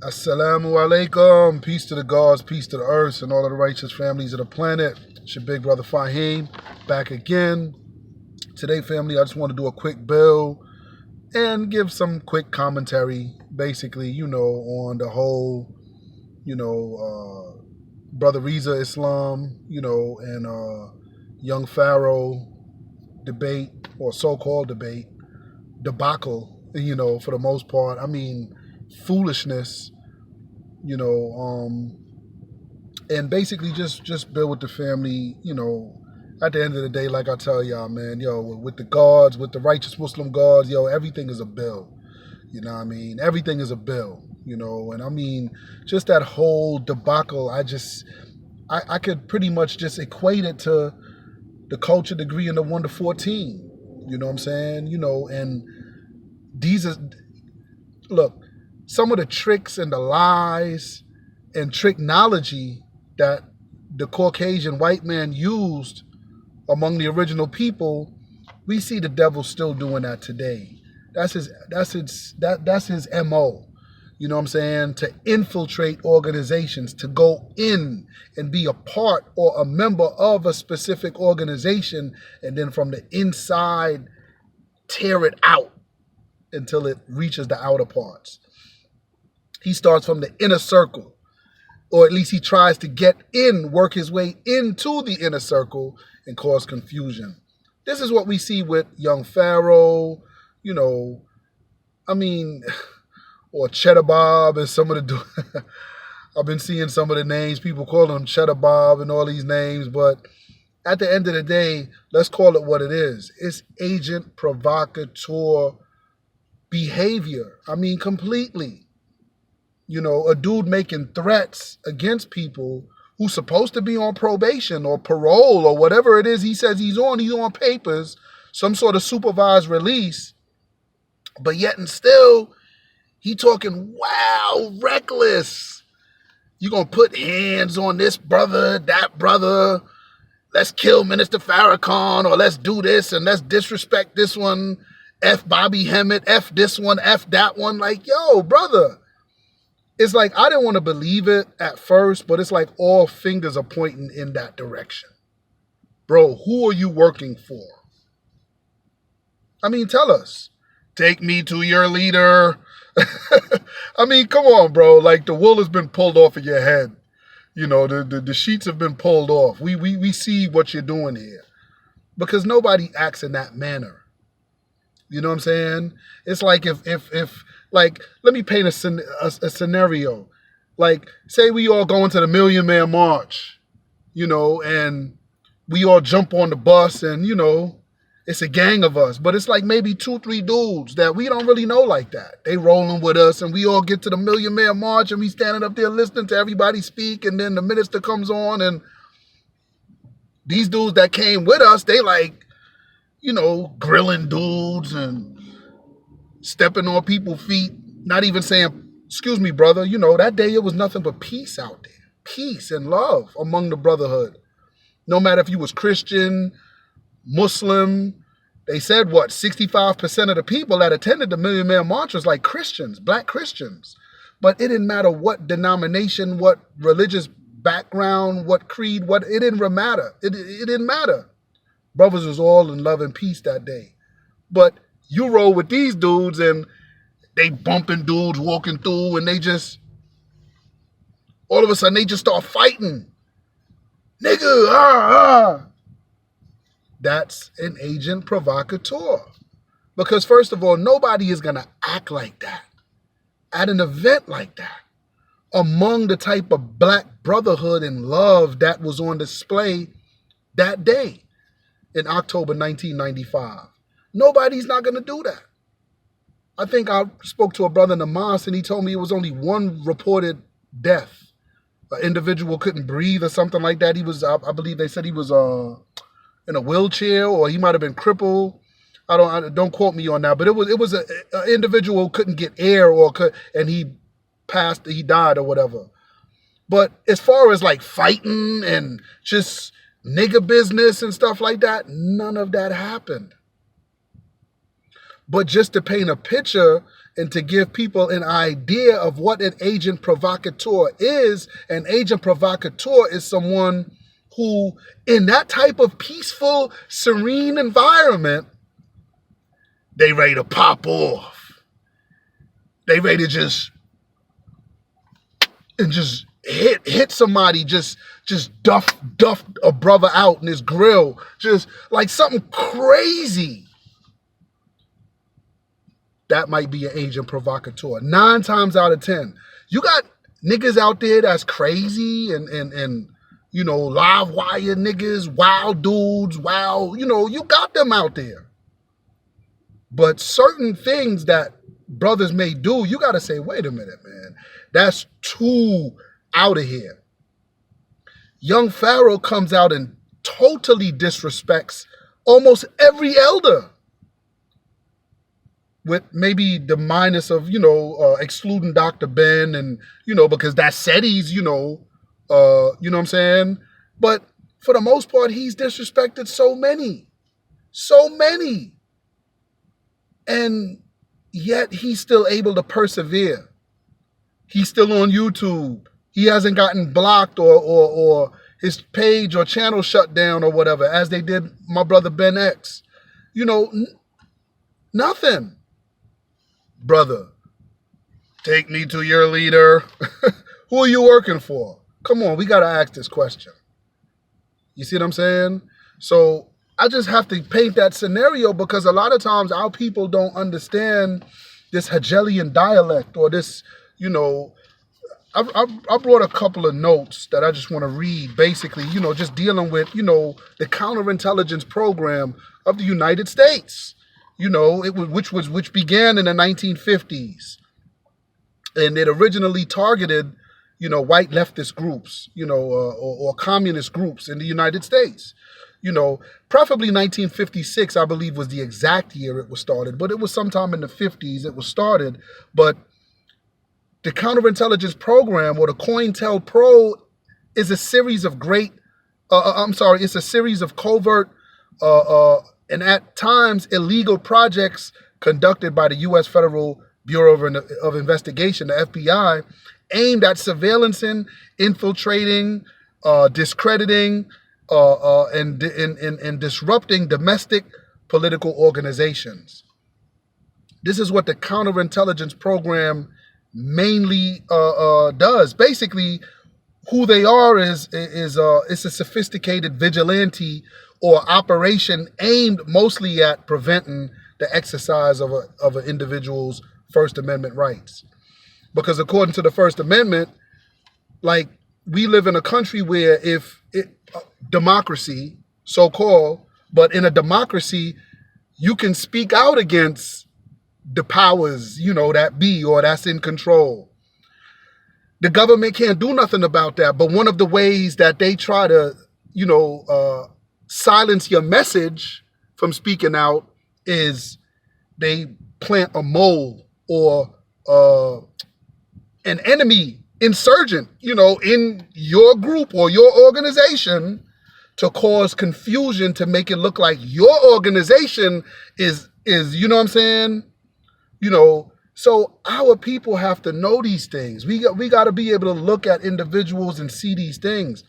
Assalamu alaikum. Peace to the gods, peace to the earth, and all of the righteous families of the planet. It's your big brother Fahim, back again. Today, family, I just want to do a quick bill and give some quick commentary, basically, on the whole, Brother Rizza Islam, and Young Pharaoh debate, or so-called debate, debacle, for the most part. I mean, foolishness, and basically just build with the family, at the end of the day, like I tell y'all, man, with the gods, with the righteous Muslim gods, everything is a bill. You know what I mean? Everything is a bill, and I mean, just that whole debacle, I could pretty much just equate it to the culture degree in the 1 to 14. You know what I'm saying? And these are, look, some of the tricks and the lies and technology that the Caucasian white man used among the original people, we see the devil still doing that today. That's his MO. You know what I'm saying? To infiltrate organizations, to go in and be a part or a member of a specific organization, and then from the inside tear it out until it reaches the outer parts. He starts from the inner circle, or at least he tries to work his way into the inner circle and cause confusion. This is what we see with Young Pharaoh, or Cheddar Bob and some of the, I've been seeing some of the names, people calling him Cheddar Bob and all these names, but at the end of the day, let's call it what it is. It's agent provocateur behavior. I mean, completely. A dude making threats against people who's supposed to be on probation or parole or whatever it is he says he's on papers, some sort of supervised release, but yet and still, he talking wild, reckless. You gonna put hands on this brother, that brother, let's kill Minister Farrakhan, or let's do this and let's disrespect this one, F Bobby Hemmett, F this one, F that one. Like, yo, brother. It's like, I didn't want to believe it at first, but it's like all fingers are pointing in that direction. Bro, who are you working for? I mean, tell us. Take me to your leader. I mean, come on, bro. Like, the wool has been pulled off of your head. The sheets have been pulled off. We see what you're doing here. Because nobody acts in that manner. You know what I'm saying? It's like if like, let me paint a scenario. Like, say we all go into the Million Man March, and we all jump on the bus and, it's a gang of us. But it's like maybe 2-3 dudes that we don't really know like that. They rolling with us and we all get to the Million Man March and we standing up there listening to everybody speak. And then the minister comes on and these dudes that came with us, they like, grilling dudes and stepping on people's feet, not even saying, excuse me, brother. That day it was nothing but peace out there. Peace and love among the brotherhood. No matter if you was Christian, Muslim. They said, 65% of the people that attended the Million Man March was like Christians, black Christians. But it didn't matter what denomination, what religious background, what creed, it didn't matter. It didn't matter. Brothers was all in love and peace that day. But you roll with these dudes and they bumping dudes walking through and they just, all of a sudden they just start fighting. Nigga, That's an agent provocateur. Because first of all, nobody is going to act like that at an event like that among the type of black brotherhood and love that was on display that day in October 1995. Nobody's not going to do that. I think I spoke to a brother in the mosque and he told me it was only one reported death. An individual couldn't breathe or something like that. He was, I believe they said he was in a wheelchair or he might have been crippled. Don't quote me on that, but it was an individual who couldn't get air and he died or whatever. But as far as like fighting and just nigga business and stuff like that, none of that happened. But just to paint a picture and to give people an idea of what an agent provocateur is. An agent provocateur is someone who, in that type of peaceful, serene environment, they ready to pop off. They ready to just hit somebody, just duff a brother out in his grill, just like something crazy. That might be an agent provocateur. 9 times out of 10. You got niggas out there that's crazy and you know, live wire niggas, wild dudes, wild, you know, you got them out there. But certain things that brothers may do, you got to say, wait a minute, man. That's too out of here. Young Pharaoh comes out and totally disrespects almost every elder, with maybe the minus of, you know, excluding Dr. Ben and, you know, because that's SETI's, you know what I'm saying? But for the most part, he's disrespected so many. And yet he's still able to persevere. He's still on YouTube. He hasn't gotten blocked or his page or channel shut down or whatever, as they did my brother Ben X. You know, nothing. Brother, take me to your leader. Who are you working for? Come on, we got to ask this question. You see what I'm saying? So I just have to paint that scenario because a lot of times our people don't understand this Hegelian dialect or this, you know, I brought a couple of notes that I just want to read, basically, you know, just dealing with, you know, the counterintelligence program of the United States, you know, which began in the 1950s. And it originally targeted, you know, white leftist groups, you know, or communist groups in the United States. You know, preferably 1956, I believe, was the exact year it was started, but it was sometime in the 50s it was started. But the counterintelligence program, or the COINTELPRO, is a series of it's a series of covert and at times illegal projects conducted by the U.S. Federal Bureau of Investigation, the FBI, aimed at surveillancing, infiltrating, discrediting, and disrupting domestic political organizations. This is what the counterintelligence program mainly does. Basically, who they are is a sophisticated vigilante or operation aimed mostly at preventing the exercise of an individual's First Amendment rights. Because according to the First Amendment, like, we live in a country where democracy, so-called, but in a democracy, you can speak out against the powers, you know, that be, or that's in control. The government can't do nothing about that. But one of the ways that they try to, you know, silence your message from speaking out is they plant a mole or an enemy insurgent, you know, in your group or your organization to cause confusion, to make it look like your organization is, you know what I'm saying? You know, so our people have to know these things. We got to be able to look at individuals and see these things.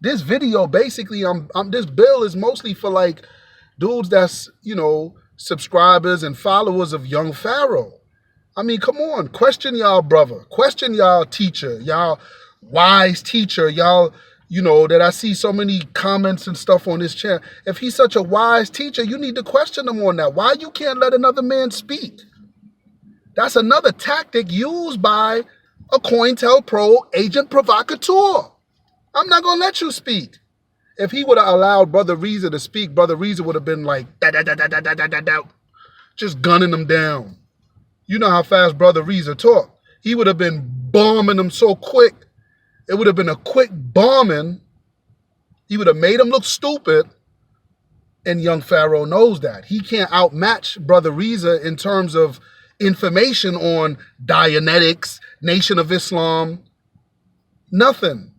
This video, basically, this bill is mostly for like dudes that's, you know, subscribers and followers of Young Pharaoh. I mean, come on, question y'all brother, question y'all teacher, y'all wise teacher, y'all, you know, that I see so many comments and stuff on this channel. If he's such a wise teacher, you need to question him on that. Why you can't let another man speak? That's another tactic used by a COINTELPRO agent provocateur. I'm not going to let you speak. If he would have allowed Brother Rizza to speak, Brother Rizza would have been like, just gunning them down. You know how fast Brother Rizza talk. He would have been bombing them so quick. It would have been a quick bombing. He would have made him look stupid. And Young Pharaoh knows that. He can't outmatch Brother Rizza in terms of information on Dianetics, Nation of Islam, nothing.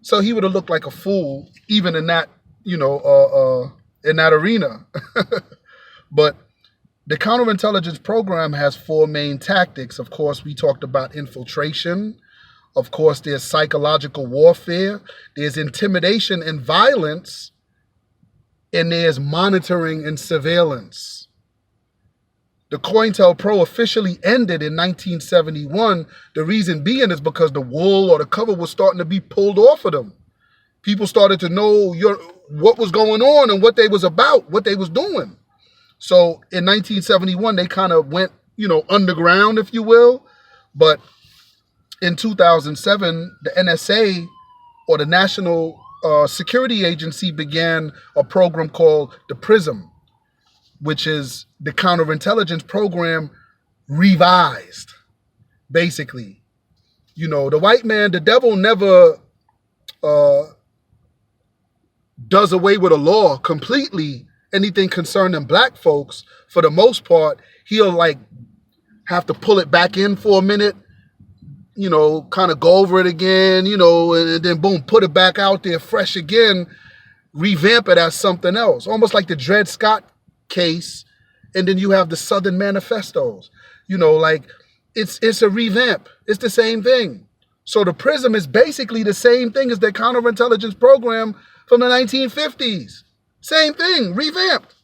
So he would have looked like a fool, even in that, you know, in that arena. But The counterintelligence program has four main tactics. Of course, we talked about infiltration. Of course, there's psychological warfare. There's intimidation and violence. And there's monitoring and surveillance. The COINTELPRO officially ended in 1971. The reason being is because the wool or the cover was starting to be pulled off of them. People started to know what was going on and what they was about, what they was doing. So in 1971, they kind of went, underground, if you will. But in 2007, the NSA, or the National Security Agency, began a program called the PRISM, which is the counterintelligence program revised, basically. The white man, the devil never does away with a law completely. Anything concerning black folks, for the most part, he'll have to pull it back in for a minute, kind of go over it again, and then boom, put it back out there fresh again, revamp it as something else. Almost like the Dred Scott case, and then you have the Southern Manifestos. It's a revamp. It's the same thing. So the PRISM is basically the same thing as the counterintelligence program from the 1950s. Same thing, revamped.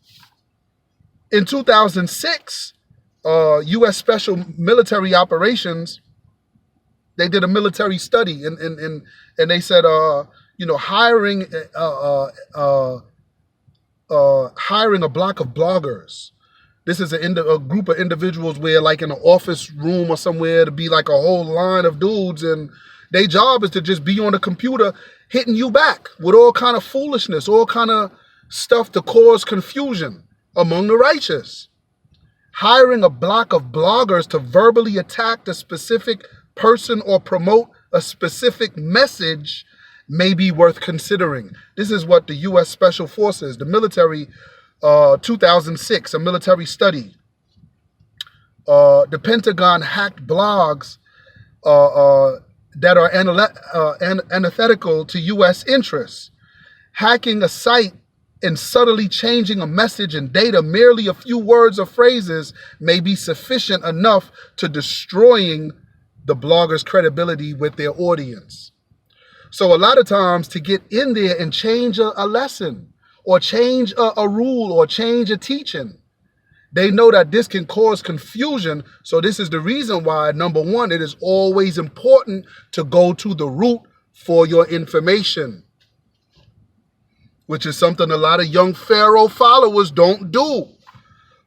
In 2006, U.S. Special Military Operations, they did a military study, and they said, hiring a block of bloggers. This is a group of individuals where, like in an office room or somewhere, to be like a whole line of dudes, and their job is to just be on the computer hitting you back with all kind of foolishness, all kind of stuff to cause confusion among the righteous. Hiring a block of bloggers to verbally attack a specific person or promote a specific message may be worth considering. This is what the U.S. Special Forces, the military, 2006, a military study. The Pentagon hacked blogs that are antithetical to U.S. interests. Hacking a site and subtly changing a message and data, merely a few words or phrases, may be sufficient enough to destroying the blogger's credibility with their audience. So a lot of times, to get in there and change a lesson, or change a rule, or change a teaching, they know that this can cause confusion. So this is the reason why, number one, it is always important to go to the root for your information, which is something a lot of Young Pharaoh followers don't do.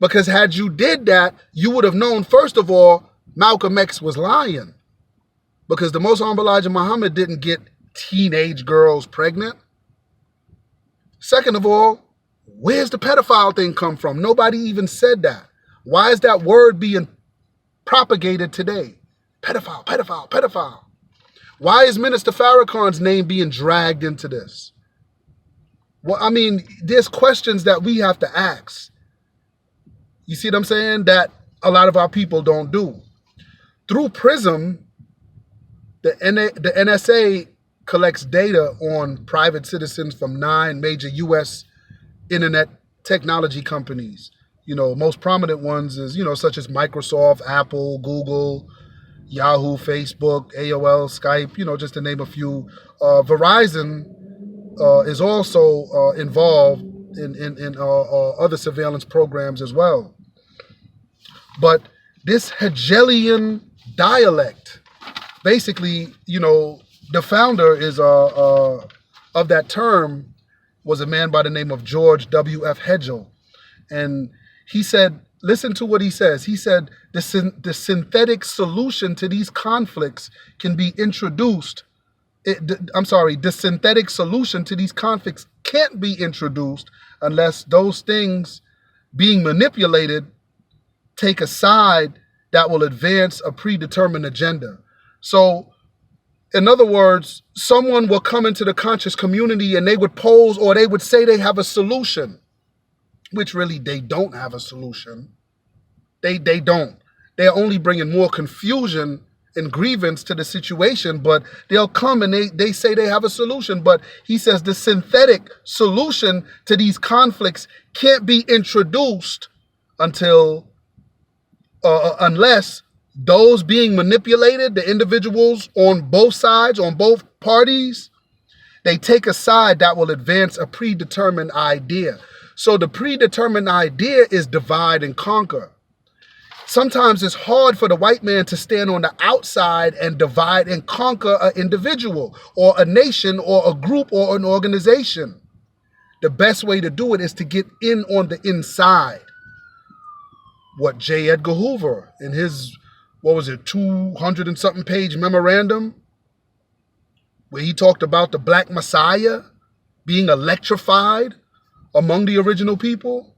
Because had you did that, you would have known, first of all, Malcolm X was lying. Because the Most Honorable Elijah Muhammad didn't get teenage girls pregnant. Second of all, where's the pedophile thing come from? Nobody even said that. Why is that word being propagated today? Pedophile, pedophile, pedophile. Why is Minister Farrakhan's name being dragged into this? Well, I mean, there's questions that we have to ask. You see what I'm saying? That a lot of our people don't do. Through PRISM, the NSA collects data on private citizens from 9 major U.S. internet technology companies. Most prominent ones is, such as Microsoft, Apple, Google, Yahoo, Facebook, AOL, Skype, just to name a few. Verizon is also involved in other surveillance programs as well. But this Hegelian dialect, basically, the founder is of that term was a man by the name of George W.F. Hegel. And he said, listen to what he says. He said, the synthetic solution to these conflicts can be introduced. The synthetic solution to these conflicts can't be introduced unless those things being manipulated take a side that will advance a predetermined agenda. So, in other words, someone will come into the conscious community and they would pose, or they would say they have a solution, which really they don't have a solution. They don't. They're only bringing more confusion and grievance to the situation, but they'll come and they say they have a solution. But he says the synthetic solution to these conflicts can't be introduced until, unless those being manipulated, the individuals on both sides, on both parties, they take a side that will advance a predetermined idea. So the predetermined idea is divide and conquer. Sometimes it's hard for the white man to stand on the outside and divide and conquer an individual or a nation or a group or an organization. The best way to do it is to get in on the inside. What J. Edgar Hoover in his, 200 and something page memorandum, where he talked about the Black Messiah being electrified among the original people.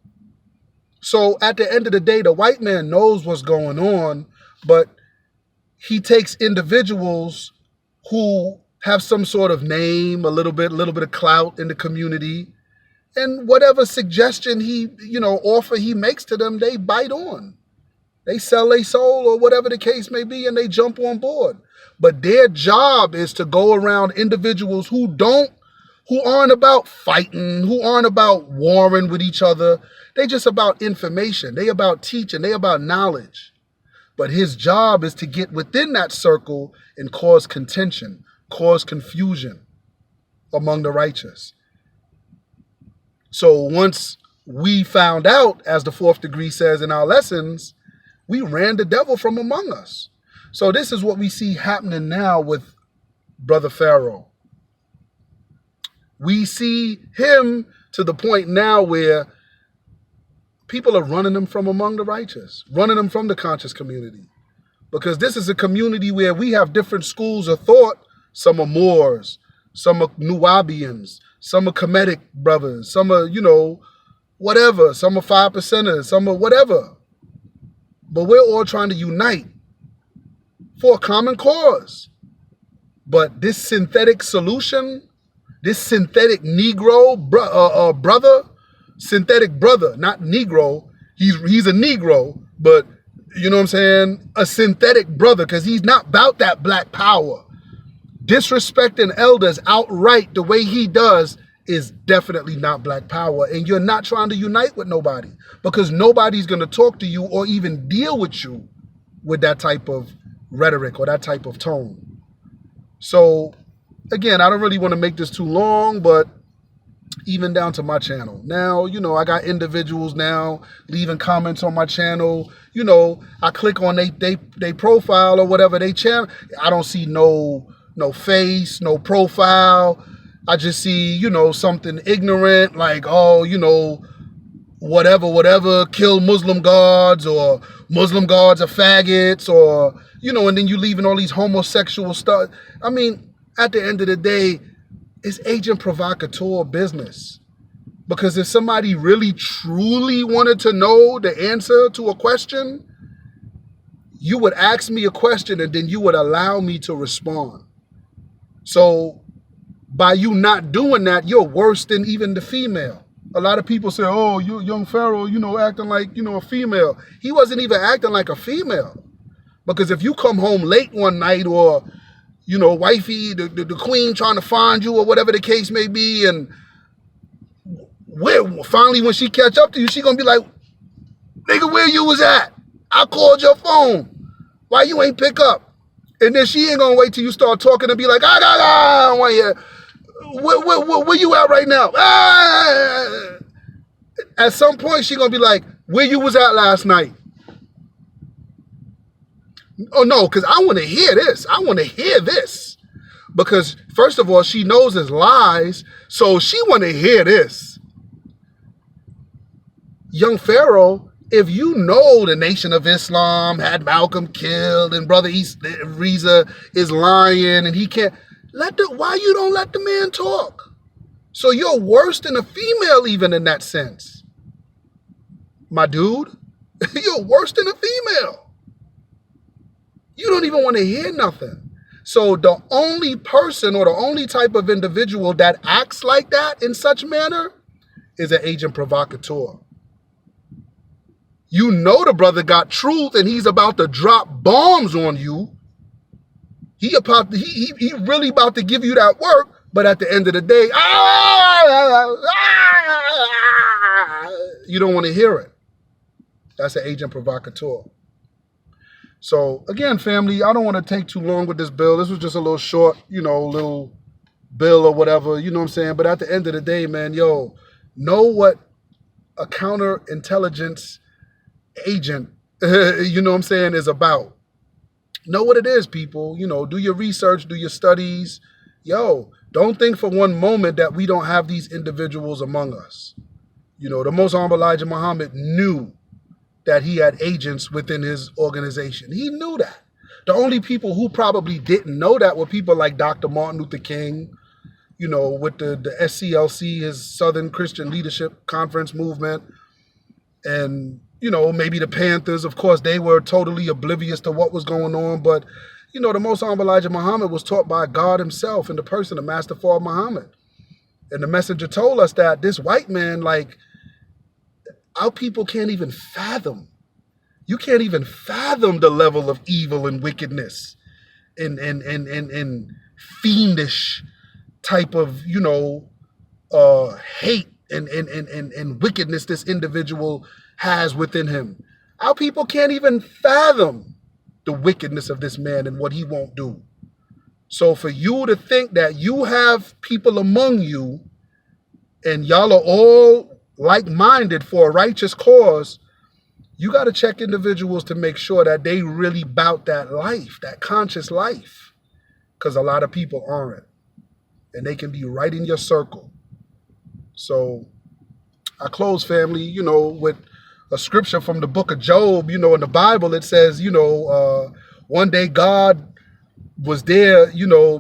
So at the end of the day, the white man knows what's going on, but he takes individuals who have some sort of name, a little bit of clout in the community, and whatever suggestion he, offer he makes to them, they bite on. They sell their soul or whatever the case may be, and they jump on board. But their job is to go around individuals who aren't about fighting, who aren't about warring with each other. They just about information. They about teaching. They about knowledge. But his job is to get within that circle and cause contention, cause confusion among the righteous. So once we found out, as the fourth degree says in our lessons, we ran the devil from among us. So this is what we see happening now with Brother Pharaoh. We see him to the point now where people are running him from among the righteous, running him from the conscious community. Because this is a community where we have different schools of thought. Some are Moors, some are Nuwabians, some are Kemetic brothers, some are, whatever, some are 5%ers, some are whatever. But we're all trying to unite for a common cause. But this synthetic solution, this synthetic Negro brother, synthetic brother, not Negro. He's a Negro, but you know what I'm saying? A synthetic brother, because he's not about that black power. Disrespecting elders outright the way he does is definitely not black power. And you're not trying to unite with nobody, because nobody's going to talk to you or even deal with you with that type of rhetoric or that type of tone. So again, I don't really want to make this too long, but even down to my channel. Now, I got individuals now leaving comments on my channel. I click on they profile or whatever, they channel. I don't see no face, no profile. I just see, something ignorant like, whatever, kill Muslim gods, or Muslim gods are faggots, or, and then you leaving all these homosexual stuff. I mean, at the end of the day, it's agent provocateur business. Because if somebody really truly wanted to know the answer to a question, you would ask me a question and then you would allow me to respond. So by you not doing that, you're worse than even the female. A lot of people say, oh, you Young Pharaoh, acting like, a female. He wasn't even acting like a female. Because if you come home late one night, or wifey, the queen trying to find you, or whatever the case may be, and finally when she catch up to you, she gonna be like, nigga, where you was at? I called your phone. Why you ain't pick up? And then she ain't gonna wait till you start talking and be like, where you at right now? At some point, she gonna be like, where you was at last night? Oh no, because I want to hear this. I want to hear this. Because first of all, she knows it's lies, so she want to hear this. Young Pharaoh, if you know the Nation of Islam had Malcolm killed and Brother Rizza is lying and he can't, why you don't let the man talk? So you're worse than a female even in that sense. My dude, you're worse than a female. You don't even want to hear nothing. So the only person or the only type of individual that acts like that in such manner is an agent provocateur. You know the brother got truth and he's about to drop bombs on you. He really about to give you that work, but at the end of the day, you don't want to hear it. That's an agent provocateur. So again, family, I don't want to take too long with this bill. This was just a little short, little bill or whatever, you know what I'm saying? But at the end of the day, man, know what a counterintelligence agent, you know what I'm saying, is about. Know what it is, people. Do your research, do your studies. Don't think for one moment that we don't have these individuals among us. The Most Honorable Elijah Muhammad knew that he had agents within his organization. He knew that. The only people who probably didn't know that were people like Dr. Martin Luther King, with the SCLC, his Southern Christian Leadership Conference movement, and, maybe the Panthers. Of course, they were totally oblivious to what was going on, but, the Most Honorable Elijah Muhammad was taught by God himself in the person of Master Fard Muhammad. And the messenger told us that this white man, our people can't even fathom. You can't even fathom the level of evil and wickedness and fiendish type of, hate and wickedness this individual has within him. Our people can't even fathom the wickedness of this man and what he won't do. So for you to think that you have people among you and y'all are all like-minded for a righteous cause, you got to check individuals to make sure that they really bout that life, that conscious life, because a lot of people aren't. And they can be right in your circle. So I close, family, with a scripture from the book of Job. In the Bible, it says, one day God was there,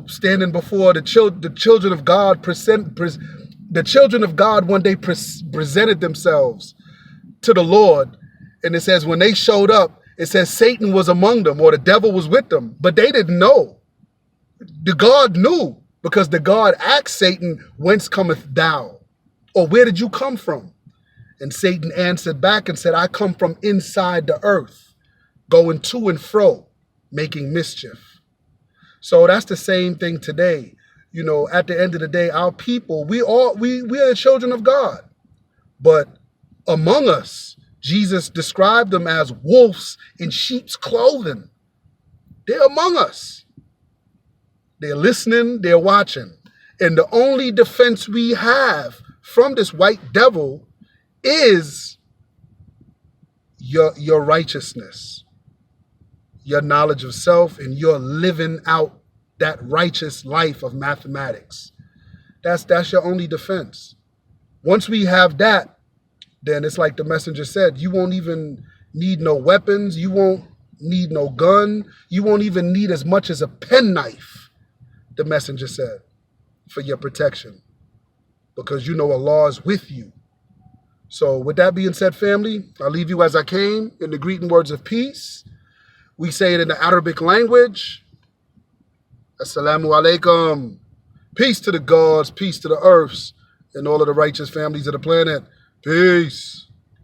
standing before the children of God. The children of God one day presented themselves to the Lord. And it says when they showed up, it says Satan was among them, or the devil was with them. But they didn't know. The God knew, because the God asked Satan, whence cometh thou? Or where did you come from? And Satan answered back and said, I come from inside the earth, going to and fro, making mischief. So that's the same thing today. At the end of the day, our people, we are the children of God. But among us, Jesus described them as wolves in sheep's clothing. They're among us. They're listening, they're watching. And the only defense we have from this white devil is your righteousness, your knowledge of self, and your living out that righteous life of mathematics. That's your only defense. Once we have that, then it's like the messenger said, you won't even need no weapons, you won't need no gun, you won't even need as much as a penknife, the messenger said, for your protection, because Allah is with you. So with that being said, family, I'll leave you as I came in the greeting words of peace. We say it in the Arabic language. Assalamu alaikum. Peace to the gods, peace to the earths, and all of the righteous families of the planet. Peace.